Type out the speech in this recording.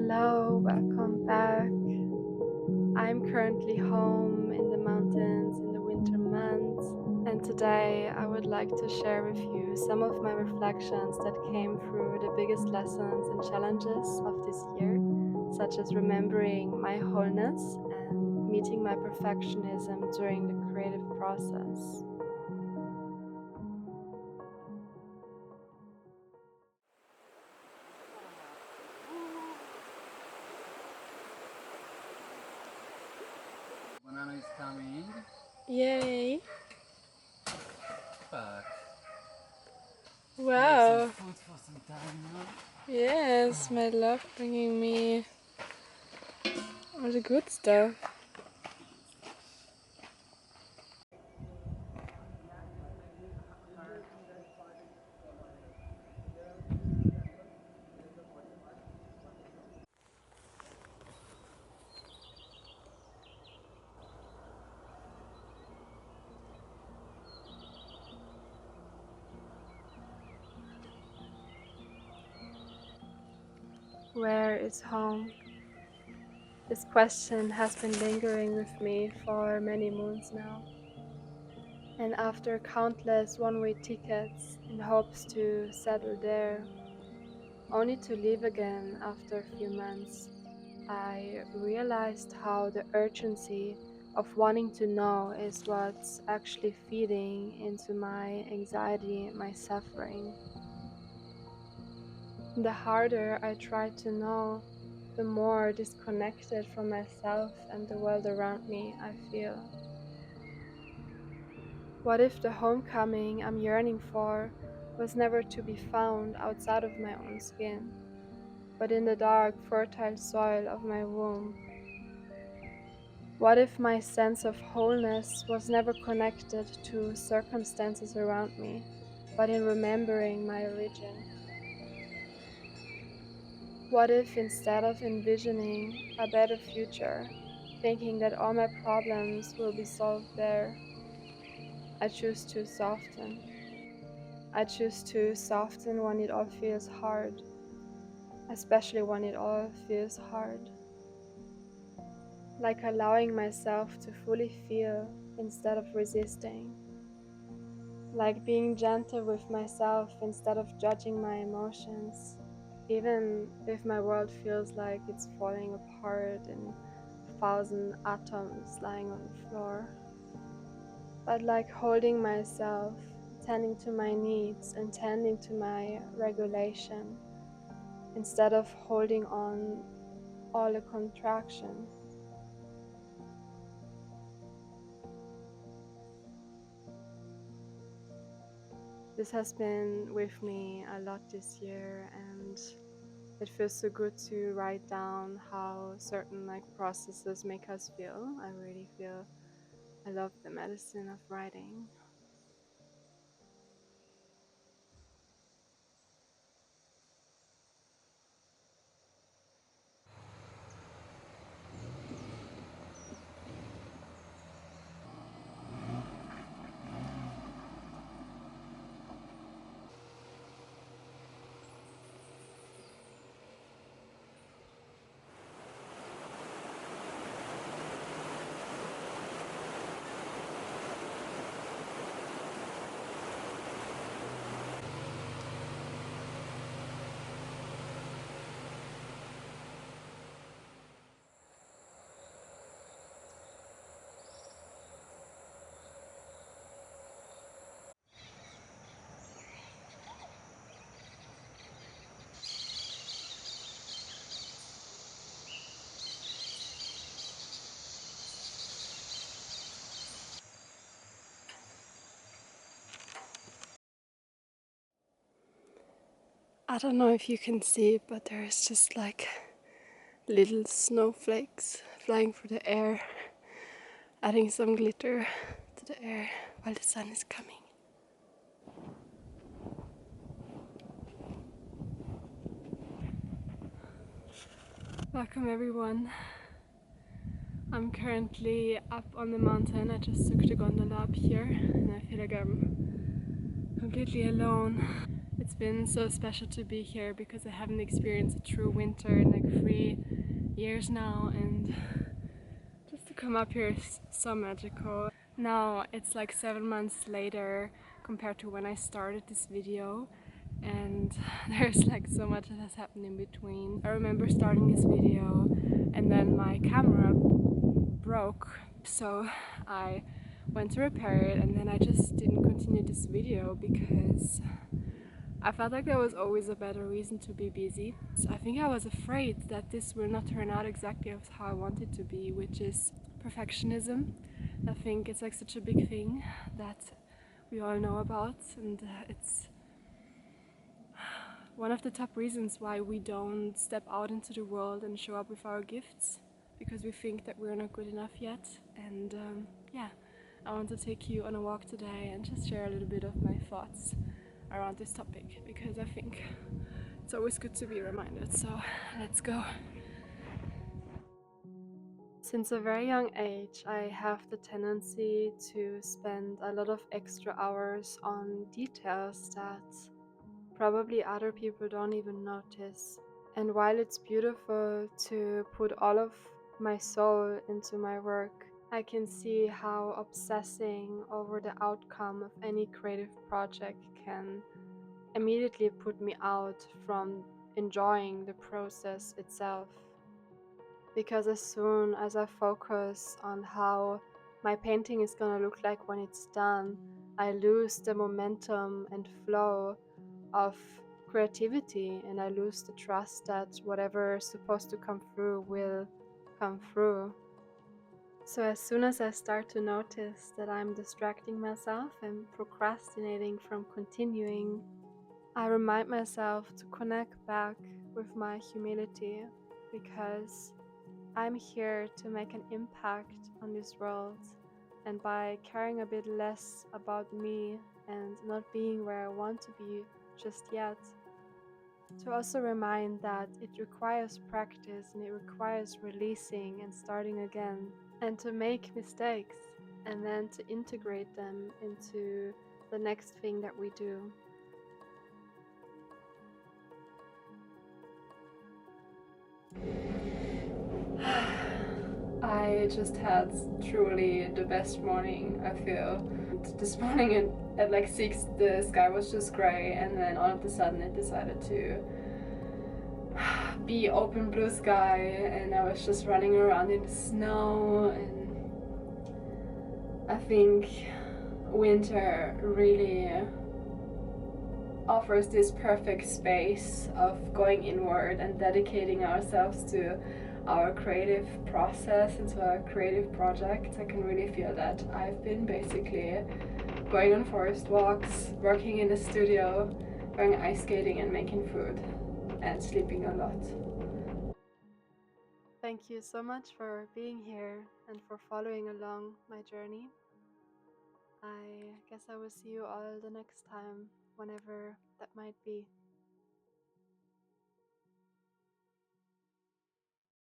Hello, welcome back. I'm currently home in the mountains in the winter months, and today I would like to share with you some of my reflections that came through the biggest lessons and challenges of this year, such as remembering my wholeness and meeting my perfectionism during the creative process. Banana is coming Yay! back. Make Wow! some food for some time now. Yes, my love bringing me all the good stuff. Where is home? This question has been lingering with me for many moons now. And after countless one-way tickets in hopes to settle there, only to leave again after a few months, I realized how the urgency of wanting to know is what's actually feeding into my anxiety, my suffering. The harder I try to know, the more disconnected from myself and the world around me I feel. What if the homecoming I'm yearning for was never to be found outside of my own skin, but in the dark, fertile soil of my womb? What if my sense of wholeness was never connected to circumstances around me, but in remembering my origin? What if instead of envisioning a better future, thinking that all my problems will be solved there, I choose to soften? I choose to soften when it all feels hard, especially when it all feels hard. Like allowing myself to fully feel instead of resisting. Like being gentle with myself instead of judging my emotions, even if my world feels like it's falling apart in a thousand atoms lying on the floor. But like holding myself, tending to my needs and tending to my regulation, instead of holding on all the contraction. This has been with me a lot this year, and it feels so good to write down how certain processes make us feel. I really feel I love the medicine of writing. I don't know if you can see it, but there is just like little snowflakes flying through the air, adding some glitter to the air while the sun is coming. Welcome everyone. I'm currently up on the mountain. I just took the gondola up here and I feel like I'm completely alone. It's been so special to be here because I haven't experienced a true winter in like 3 years now, and just to come up here is so magical. Now it's like 7 months later compared to when I started this video, and there's like so much that has happened in between. I remember starting this video and then my camera broke, so I went to repair it, and then I just didn't continue this video because I felt like there was always a better reason to be busy. So I think I was afraid that this will not turn out exactly as how I want it to be, which is perfectionism. I think it's like such a big thing that we all know about, and it's one of the top reasons why we don't step out into the world and show up with our gifts, because we think that we're not good enough yet. And yeah, I want to take you on a walk today and just share a little bit of my thoughts around this topic, because I think it's always good to be reminded. So let's go. Since a very young age, I have the tendency to spend a lot of extra hours on details that probably other people don't even notice. And while it's beautiful to put all of my soul into my work, I can see how obsessing over the outcome of any creative project can immediately put me out from enjoying the process itself. Because as soon as I focus on how my painting is gonna look like when it's done, I lose the momentum and flow of creativity, and I lose the trust that whatever is supposed to come through will come through. So as soon as I start to notice that I'm distracting myself and procrastinating from continuing, I remind myself to connect back with my humility, because I'm here to make an impact on this world, and by caring a bit less about me and not being where I want to be just yet, to also remind that it requires practice and it requires releasing and starting again, and to make mistakes and then to integrate them into the next thing that we do. I just had truly the best morning, I feel. This morning at like 6, the sky was just grey, and then all of a sudden it decided to be open blue sky, and I was just running around in the snow. And I think winter really offers this perfect space of going inward and dedicating ourselves to our creative process, into our creative project. I can really feel that. I've been basically going on forest walks, working in the studio, going ice skating and making food, and sleeping a lot. Thank you so much for being here and for following along my journey. I guess I will see you all the next time, whenever that might be.